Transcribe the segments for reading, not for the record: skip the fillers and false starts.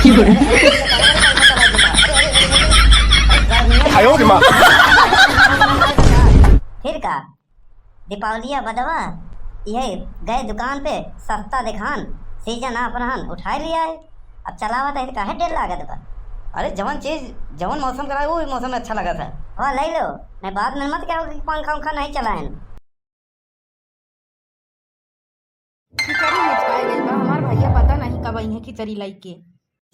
फिर का दीपावलिया बदवा ये गए दुकान पे सस्ता दिखान सीजन अपरान उठा लिया है। अब चलावा था काहे डेढ़ लागत बा। अरे जवन चीज जवन मौसम कराए वो मौसम में अच्छा लगा था। हाँ ले लो, मैं बाद में मत कहो कि पंखा उंखा नहीं चलाएं। खिचड़ी मुचकाए गई बा, हमार भैया पता नहीं कब आई है खिचड़ी लाई के।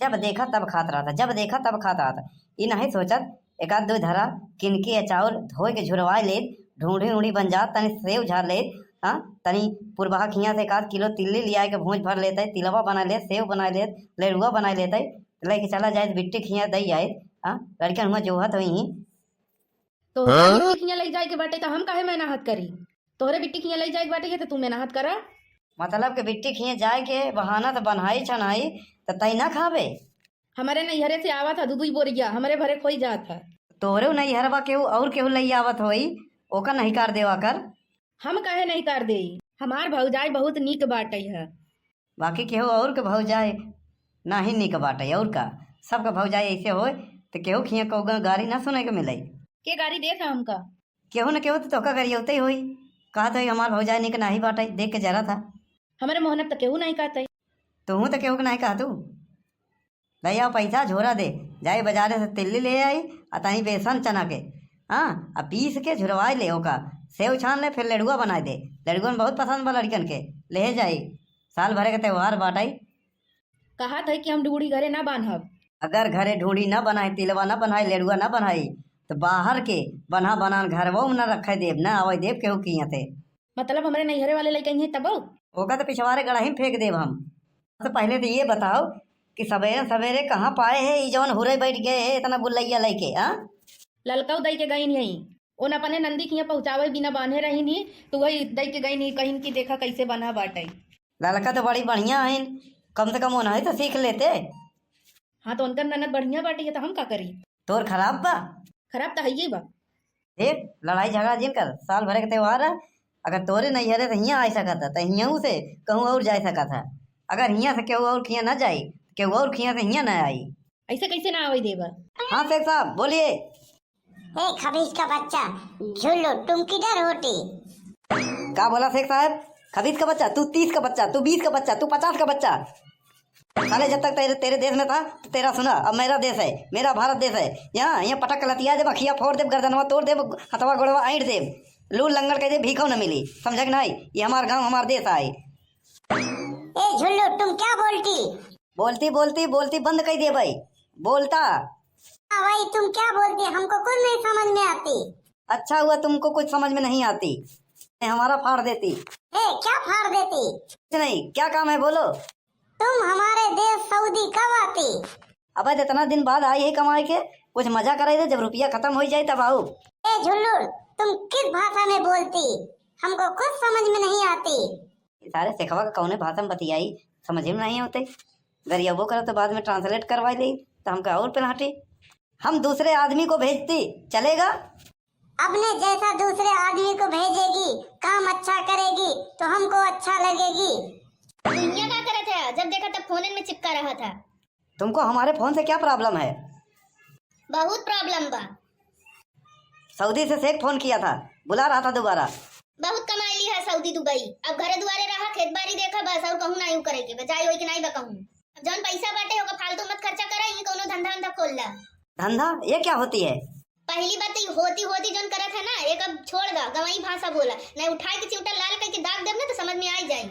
जब देखा तब खात रहा था, जब देखा तब खात रहा था। ये नहीं सोचत एक आध दो धरा किनके चावल धोए के झुरवाए ले, ढूंढी ढूंढी बन जात, तनी सेव झाड़ ले, हाँ तनी पुरबहा खिया से एक आध किलो तिल्ली लिया के भूंज भर लेते, तिलवा बना ले, सेव बना ले, लेड़ुआ बना लेते, लेके चला जाए बिट्टी खिया दई आए। हाँ लड़कियां हुआ जो तो ही तो बिट्टी खिया लई जाए के बाटे तो हम काहे मेहनत करी। तोहरे बिट्टी खिया लई जाए के बाटे तो तू मेहनत करा। मतलब के बिट्टी खिए जाए के बहाना तो बनाई छनाई तो तई ना खावे। हमारे नैहरे से आवा था दूध बोरिया, हमारे भरे खोई जात था। तोरे नहीं हरवा केहू और केहू लई आवत होई, ओका नहीं कर देवा कर। हम काहे नहीं कर दे, हमार भौजाई बहुत नीक बाटे है। बाकी केहू और के भौजाई नाही निक बाटे और का सबका भौजाई ऐसे होए तो केहू खिया कौगा गारी ना सुने के मिले। के गाड़ी दे था हमका केहू न केहू तो तोका गारी होते ही होई। कहा तो हमार भौजाई निक नाही बाटे, देख के जरा था। हमारे मोहनत तो केहू नहीं कहते। तू तो केहू के नहीं कहा तू भैया पैसा झोरा दे जाए बाजारे से तिल्ली ले आई अतही बेसन चना के, हाँ अब पीस के झुरवाई ले ओका सेव छान ले, फिर लड़ुआ बनाए दे। लड़ुआ में बहुत पसंद बा लड़कन के, ले जाई साल भरे के त्योहार बाटाई। कहा था कि हम ढूढ़ी घरे ना बांधब। अगर घरे ढूढ़ी न बनाए, तिलवा न बनाए, लेड़ुआ न बनाई तो बाहर के बना बनान घर वो न रखे देव न आवे देव केहू किया थे। मतलब हमारे नैहरे वाले लड़के हैं तब ओका तो पिछवाड़े गड़ाही में फेंक देव हम। तो पहले तो ये बताओ कि सवेरे सवेरे कहाँ पाए है ये जवन हुरे बैठ गए है इतना गुल्लैया लेके। हाँ ललका दई के गई नहीं उन अपने नंदी खिया पहुँचावे बिना बांधे रही नहीं तो वही दई के गई नहीं कहीं की देखा कैसे बना बाटे। ललका तो बड़ी बढ़िया है, कम से कम वो नहीं तो सीख लेते। हाँ तो उनका ननद बढ़िया बाटे है तो हम का करी। तोर खराब बा, खराब तो है ही बा। देख लड़ाई झगड़ा जिन कर साल भरे के त्योहार है। अगर तोरे नहीं हरे तो हियाँ आ सका था तो हियाँ से कहूँ और जा सका था। अगर हियाँ से केहू और खिया न जाई केहू और खिया से हियाँ न आई। ऐसे कैसे ना आवे देवा। हाँ शेख साहब बोलिए। ए खबीज का बच्चा झुल्लू तुम किधर होती। क्या बोला शेख साहब? खबीज का बच्चा, तू 30 का बच्चा, तू 20 का बच्चा, तू 50 का बच्चा। साले जब तक तेरे देश में था तो तेरा सुना। अब मेरा देश है, मेरा भारत देश है। यहाँ पटक लतिया देव, अखिया फोड़ देव, गर्दनवा तोड़ देव, हथवा गोड़वा ऐंठ देव, लूल लंगड़ कह दे, भीखो न मिली। समझ के नहीं? ये हमारा गांव हमारा देश आए। ए झुल्लू तुम क्या बोलती। बोलती बोलती बोलती बंद कर दिए भाई बोलता। भाई तुम क्या बोलती, हमको कुछ नहीं समझ में आती। अच्छा हुआ तुमको कुछ समझ में नहीं आती, हमारा फाड़ देती। ए क्या फाड़ देती। कुछ नहीं, क्या काम है बोलो। तुम हमारे देश सऊदी कब आती। अब इतना दिन बाद आई है कमाए के, कुछ मजा कराई दे, जब रुपया खत्म हो जाए तब आओ। ए झुल्लू तुम किस भाषा में बोलती, हमको कुछ समझ में नहीं आती। सारे सिखवा का कौने भाषा में बतियाई समझ में नहीं होते। गरियाबो करो तो बाद में ट्रांसलेट करवा ली तो हमको और पेनाल्टी। हम दूसरे आदमी को भेजती चलेगा। अपने जैसा दूसरे आदमी को भेजेगी, काम अच्छा करेगी तो हमको अच्छा लगेगी। दुनिया क्या करे थे, जब देखा तब फोन में चिपका रहा था। तुमको हमारे फोन से क्या प्रॉब्लम है? बहुत प्रॉब्लम बा। सऊदी से शेख फोन किया था, बुला रहा था दोबारा। बहुत कमाई ली है सऊदी दुबई, अब घरे दुआरे रहा, खेत बाड़ी देखा बस, और कहूँ नहीं करे के बजाय होई कि नहीं बकहूँ। अब जौन पैसा बाटे होगा फालतू मत खर्चा करा, ये कोनो धंधा धंधा खोल ला। धंधा ये क्या होती है? पहली बात तो होती होती जौन करत है ना, एक अब छोड़ दा, गवाई भाषा बोला नहीं, उठाए के चिमटा लाल करके दाग देब ना तो समझ में आ जाएगी।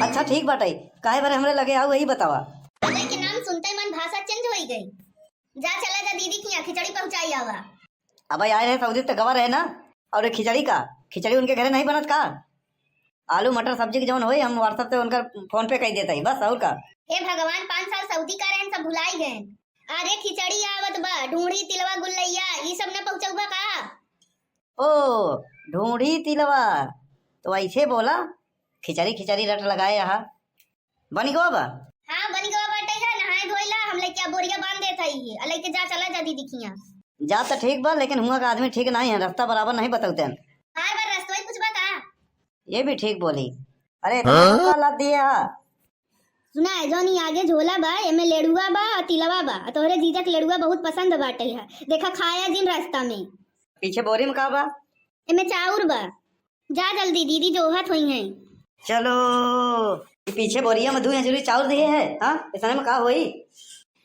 अच्छा ठीक बाटे, काहे बारे हमरे लगे आओ वही बतावा। अबे के नाम सुनते मन भाषा चेंज हो गई। जा चला जा दीदी की यहाँ खिचड़ी पहुंचाई आवा। अब आए रहे सऊदी तो गवा रहे ना। और एक खिचड़ी का, खिचड़ी उनके घरे नहीं बनत का? आलू मटर सब्जी की जौन होई हम व्हाट्सएप पे उनका फोन पे कह देता ही बस। और का हे भगवान 5 साल सऊदी का रहन सब भुलाई गए। अरे खिचड़ी आवत बा, ढूंढी तिलवा गुल्लैया ये सब न पहुंचौबा का। ओ ढूंढी तिलवा तो ऐसे बोला। खिचड़ी खिचड़ी रट लगाए यहाँ बनी गो बा। हाँ बनी गवा बाटे है, नहाए धोइला हम लेके बोरिया बांध देता ही है, लेके जा चला जा दीदी खिया। जा तो ठीक बा लेकिन हुआ का आदमी ठीक नहीं है, रास्ता बराबर नहीं बताते हैं। बार बार रास्ता ही पूछबा का। ये भी ठीक बोली। अरे इतना लाद दिए हा। सुना है जोनी आगे झोला बा एमे लेड़ुआ बा और तिलवा बा और तोहरे जीजा के लेड़ुआ बहुत पसंद बाटे है। देखा खाया जिन रास्ता में। पीछे बोरी में का बा? एमे चाउर बा। जा जल्दी दीदी जोहत हुई हैं। चलो ये पीछे बोरिया में 2 हजूरी चाउर दिए है। हाँ इतने में का होई?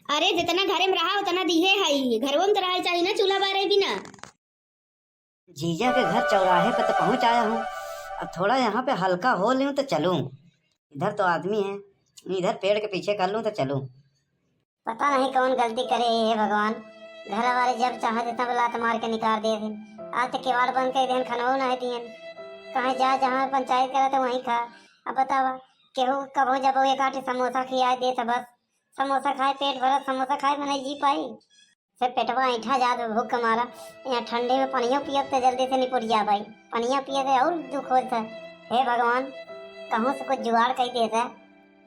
अरे जितना घरे में रहा उतना दिहे है। घरवा में तो रहा चाहिए ना चूल्हा बारे भी ना। जीजा के घर चौराहे पे तो पहुंच आया हूँ। अब थोड़ा यहाँ पे हल्का हो लूँ तो चलूँ। इधर तो आदमी है, इधर पेड़ के पीछे कर लूँ तो चलूँ। पता नहीं कौन गलती करे हे भगवान। घर वाले जब चाहे जितना लात मार के निकाल दिए थे। आज तक किवाड़ बंद कर दिए, खनऊ नहीं दिए। कहीं जा जहाँ पंचायत करे तो वहीं खा। अब बतावा केहू कबो जब एक आटे समोसा खिया दे तो बस समोसा खाए पेट भरा, समोसा खाए में नहीं जी पाई। से पेटवा ऐठा जा तो भूख मारा। यहाँ ठंडे में पनिया पियब तो जल्दी से निपुट जा भाई। पनिया पिए थे और दुख होता। हे भगवान कहूँ से कुछ जुगाड़ कर देता।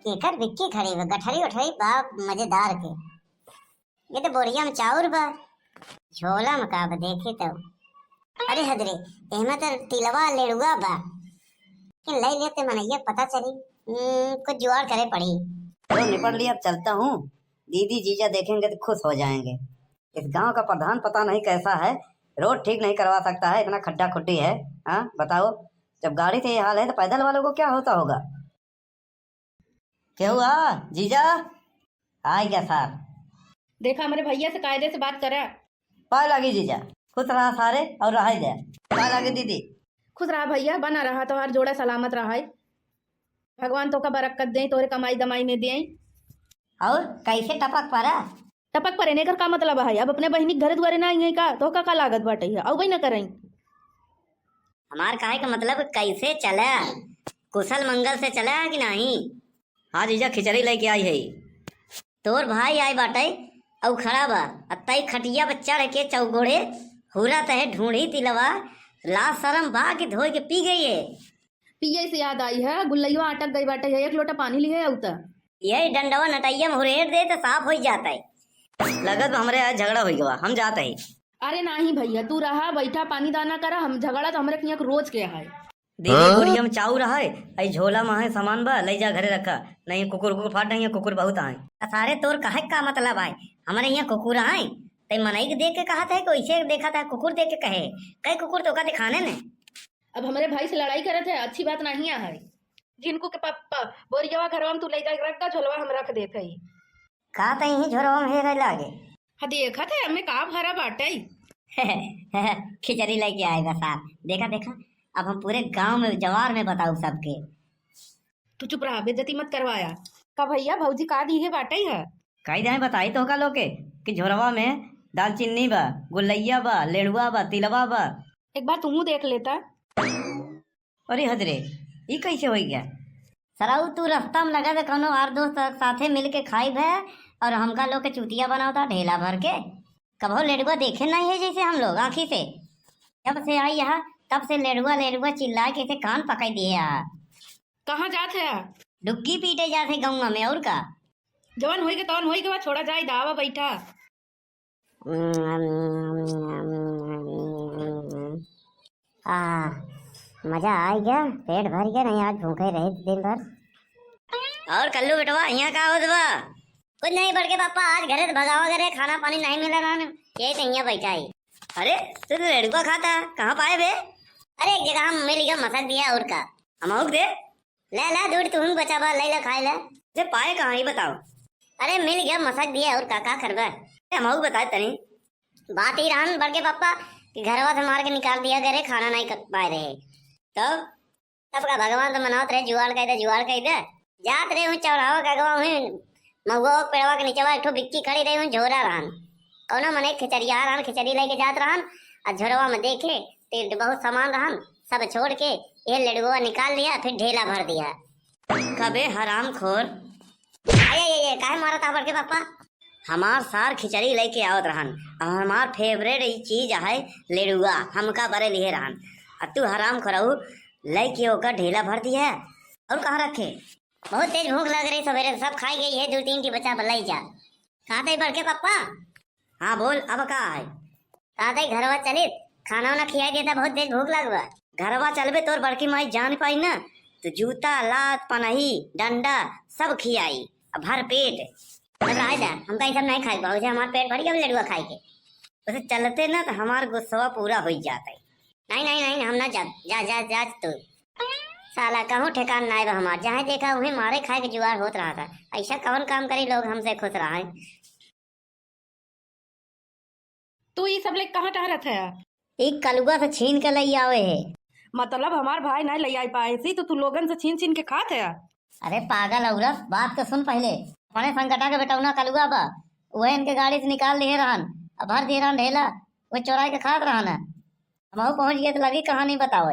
केकर बिक्की खड़ी बा, गठरी उठरी बाप मजेदार के। ये तो बोरिया में चाउर बा, झोला में का बा देखी तो। अरे हदरे एमा तो तिलवा लेड़ुआ बा। कि ले लेते मनैया पता चली। कुछ जुगाड़ करे पड़ी। तो निपट लिया, अब चलता हूँ। दीदी जीजा देखेंगे तो खुश हो जाएंगे। इस गांव का प्रधान पता नहीं कैसा है, रोड ठीक नहीं करवा सकता है, इतना खड्डा खुड्डी है। हाँ बताओ, जब गाड़ी से ये हाल है तो पैदल वालों को क्या होता होगा। क्या हुआ जीजा? आए क्या सार? देखा हमारे भैया से कायदे से बात करा। पाए लगी जीजा, खुश रहा सारे और रहा जाए। पाए लगी दीदी। खुश रहा भैया, बना रहा तो हर जोड़ा सलामत रहा है। भगवान तो का बरकत दे, तोरे कमाई दमाई में दे। और कैसे टपक पड़ा? टपक पर एने कर का मतलब है? अब अपने बहनी घर द्वारे ना आई का तो का लागत बाटे है और वही ना करई। हमार काहे का मतलब कैसे चला? कुशल मंगल से चला कि नहीं? हाँ जीजा खिचड़ी लेके आई है। तोर भाई आए बाटे और खड़ा बा। अतई खटिया बच्चा रखे चौगोड़े हुरा तहे ढूंढी तिलवा लाज शरम बा के धोई के पी गई है। पिए से याद आई है, गुल्लैया अटक गई बाटे है, 1 लोटा पानी लिए उता। यही डंडवा नटैया में हुरेर दे तो साफ हो जाता है। लगत हमारे आज झगड़ा हो गया, हम जाते ही। अरे नहीं भैया, तू रहा बैठा पानी दाना करा। हम झगड़ा तो हमारे यहाँ रोज के है। दीदी बोरिया में चाउर है, आई झोला में है सामान बा, ले जा घरे रखा। नहीं कुकुर कुकुर फाट नहीं है, कुकुर बहुत आए। सारे तोर काहे का मतलब भाई? हमारे यहाँ कुकुर आए ते मनई के देख के कहा था कि वैसे देखा था कुकुर देख के कहे कई कुकुर तो का दिखाने ने। अब हमारे भाई से लड़ाई करे थे, अच्छी बात नहीं है। जिनको के पापा बोरियावा घरवा में तू ले जा रख दा, झोलवा हम रख देते ही। का तई ही झोरवा में हेरे लागे। हाँ देखा थे हमें का भरा बाटे। खिचड़ी लेके आएगा साहब। देखा देखा, अब हम पूरे गांव में जवार में बताऊ सबके। तू चुप रहा, बेइज्जती मत करवाया। का भैया भौजी का दी है बाटे है? कई दाएं बताई तो होगा लोग के कि झोरवा में दालचीनी बा, गुल्लैया बा, लेड़ुआ बा, तिलवा बा। एक बार तू देख लेता। अरे हजरे ये कैसे हो गया? सराऊ तू रास्ता में लगा दे कोनो और दोस्त साथे मिल के खाई भे और हमका लोग के चुतिया बनाता ढेला भर के। कभो लेड़ुआ देखे नहीं है जैसे हम लोग आँखी से। जब से आई यहाँ तब से लेड़ुआ लेड़ुआ चिल्ला के कान पकड़ दिए यहाँ। कहाँ जाते है? डुक्की पीटे जाते गाँव में और का। जवान होई के तवन होई के बाद छोड़ा जाए दावा बैठा। मजा आ गया, पेट भर गया। नहीं आज भूखे रहे दिन भर। और कल्लू बेटवा यहाँ का होत बा? कुछ नहीं बढ़ के पापा, आज घरे भगावा करे, खाना पानी नहीं मिला रहा। यही तो यहाँ बैठा है। अरे तू तो लड़का खाता कहाँ पाए बे? अरे एक जगह हम मिल गया मसक दिया और का। हम दे ले ला दूध तुम बचा बा, ले ला खाए ला। जे पाए कहाँ ही बताओ। अरे मिल गया मसक दिया और का करबा। हम बताए तनी बात ही रहन बढ़ के पापा कि घरवा से मार के निकाल दिया करे, खाना नहीं कर पाए रहे। तब का भगवान तो मनावत रहे जुआड़ कह दे जात रहे हूँ चौराहा का गवा हूँ महुआ पेड़वा के नीचे एक ठो बिक्की खड़ी रही हूँ झोरा रहन कौनो मने खिचड़िया रहन, खिचड़ी लेके जात रहन और झोरवा में देखे तो बहुत सामान रहन, सब छोड़ के ये लड़ुआ निकाल लिया, फिर ढेला भर दिया। कबे हराम खोर ये काहे मारा था बढ़ के पापा? हमार सार खिचड़ी लेके आवत रहन, हमार फेवरेट चीज है लेड़ुआ, हमका बड़े लिए रहन। अब तू हराम खोराऊ लेके होकर ढेला भर दिया और कहाँ रखे? बहुत तेज भूख लग रही, सवेरे सब खाई गई है, 2-3 की बचा बल्लाई जा। कहाँ थे बढ़ के पापा? हाँ बोल अब का है? कहाँ थे घरवा चले, खाना वाना खिलाई देता, बहुत तेज भूख लगवा। घरवा चलबे तोर बड़की माई जान पाई ना तो जूता लात पनही डंडा सब खियाई। अब भर पेट रह जा। हम कहीं सब नहीं खाई बाबू, हमारा पेट भर गया लड़ुआ खाए के। उसे चलते ना तो हमारा गुस्सा पूरा हो जाता है। नहीं नहीं नहीं, हम ना जा जा जा जा तू साला कहूँ ठेकान ना है हमार, जहाँ देखा वहीं मारे खाए के जुआर होत रहा था। ऐसा कौन काम करी लोग हमसे खुश रहा है। तू ये सब लेके कहाँ टहरत है? एक कलुआ से छीन के लई आवे है। मतलब हमार भाई नहीं ले आई पाए सी तो तू लोगन से छीन छीन के खात है? अरे पागल औरत, बात के सुन पहले। अपने संकटा के बेटौना कलुआ बा, वह इनके गाड़ी से निकाल लिए रहन, अब भर दिए रहन ढेला, वह चोराई के खात रहन। हम पहुंच गए तो लगी कहानी बताओ।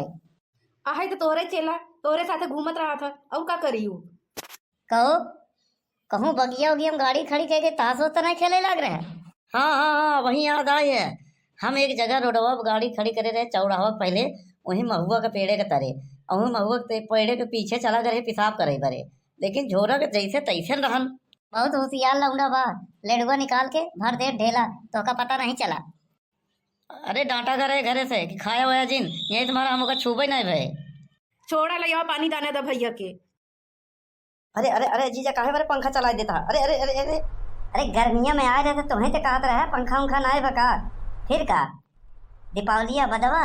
आहे तो तोहरे चेला तोहरे साथे घूमत रहा था, और का करियू? कहो कहूँ बगिया उगिया में गाड़ी खड़ी करके ताश तो नहीं खेले लग रहे हैं। हाँ हाँ हाँ, वही याद आई है। हम एक जगह रोडवा पर गाड़ी खड़ी करे रहे चौराहा पहले, वही महुआ के पेड़े के तरे, और वही महुआ के पेड़े के पीछे चला करे पेशाब करे बरे, लेकिन झोरा के जैसे तैसे रहन। बहुत होशियार लौंडा बा, लेडुआ निकाल के भर दे ढेला तो का पता नहीं चला। अरे डांटा करे घरे से कि खाया हुआ जिन, यही तुम्हारा हमको छूबे नहीं भय। छोड़ा ले पानी दाने दा भैया के। अरे अरे अरे जीजा काहे बारे पंखा चला देता? अरे अरे अरे अरे अरे गर्मिया में आए रहे तो तुम्हें तो कहत रहे पंखा उंखा ना बका। फिर का दीपावलिया बदवा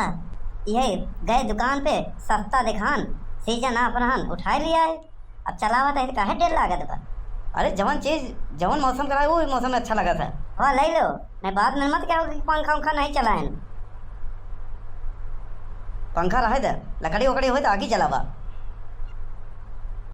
ये गए दुकान पे सस्ता दिखान, सीजन अपनान उठा लिया है। अब चलावा तो काहे डेढ़ लागत बा। अरे जवन चीज जवन मौसम कराए वो मौसम में अच्छा लगा था। हाँ ले लो, मैं बात में मत कहो कि पंखा उंखा नहीं चलाएं। पंखा रहे दे, लकड़ी उकड़ी हो तो आगे चलावा।